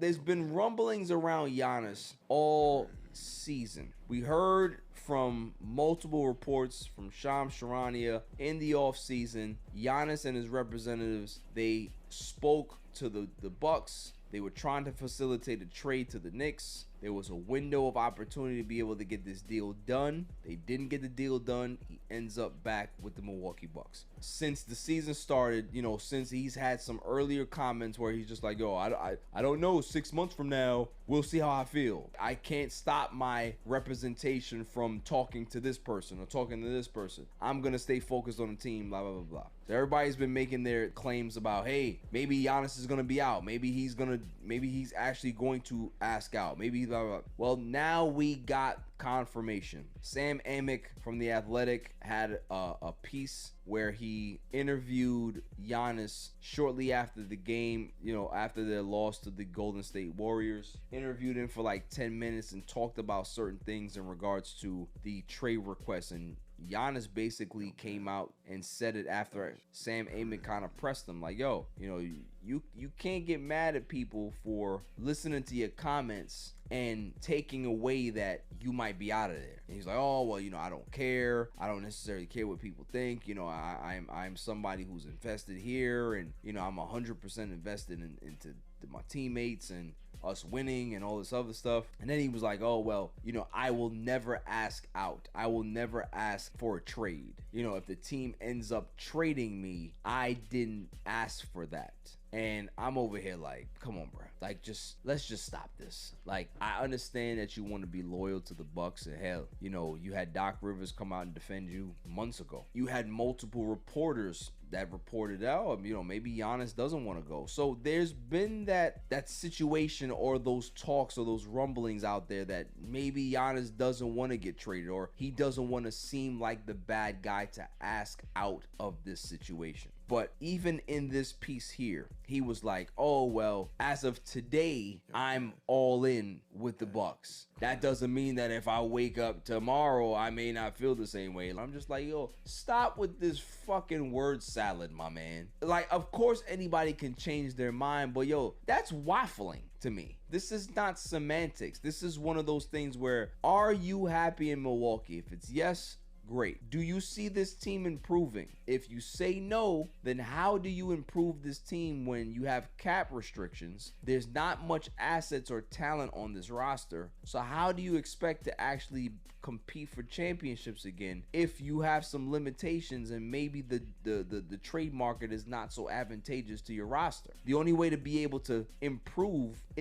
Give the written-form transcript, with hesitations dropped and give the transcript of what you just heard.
there's been rumblings around Giannis all season. We heard from multiple reports from Shams Charania in the offseason. Giannis and his representatives, they spoke to the Bucks. They were trying to facilitate a trade to the Knicks. There was a window of opportunity to be able to get this deal done. They didn't get the deal done. He ends up back with the Milwaukee Bucks. Since the season started, you know, since he's had some earlier comments where he's just like, yo, I don't know, 6 months from now, we'll see how I feel. I can't stop my representation from talking to this person or talking to this person. I'm going to stay focused on the team, blah, blah, blah, blah. So everybody's been making their claims about, hey, maybe Giannis is going to be out. Maybe he's actually going to ask out. Maybe blah, blah, blah. Well, now we got confirmation. Sam Amick from The Athletic had a piece where he interviewed Giannis shortly after the game, you know, after their loss to the Golden State Warriors. Interviewed him for like 10 minutes and talked about certain things in regards to the trade request. And Giannis basically came out and said it after Sam Amick kind of pressed him, like, yo, you know, you can't get mad at people for listening to your comments and taking away that you might be out of there. And he's like, oh, well, you know, I don't care. I don't necessarily care what people think. You know, I'm somebody who's invested here, and, you know, I'm 100% invested into my teammates and us winning and all this other stuff. And then he was like, oh, well, you know, I will never ask out. I will never ask for a trade. You know, if the team ends up trading me, I didn't ask for that. And I'm over here like, come on, bro. Like, let's just stop this. Like, I understand that you want to be loyal to the Bucks, and hell, you know, you had Doc Rivers come out and defend you months ago. You had multiple reporters that reported out, you know, maybe Giannis doesn't want to go. So there's been that situation or those talks or those rumblings out there that maybe Giannis doesn't want to get traded, or he doesn't want to seem like the bad guy to ask out of this situation. But even in this piece here, he was like, oh, well, as of today, I'm all in with the Bucks. That doesn't mean that if I wake up tomorrow, I may not feel the same way. I'm just like, yo, stop with this fucking word salad, my man. Like, of course, anybody can change their mind, but yo, that's waffling to me. This is not semantics. This is one of those things where, are you happy in Milwaukee? If it's yes, great. Do you see this team improving? If you say no, then how do you improve this team when you have cap restrictions? There's not much assets or talent on this roster. So how do you expect to actually compete for championships again if you have some limitations and maybe the trade market is not so advantageous to your roster? The only way to be able to improve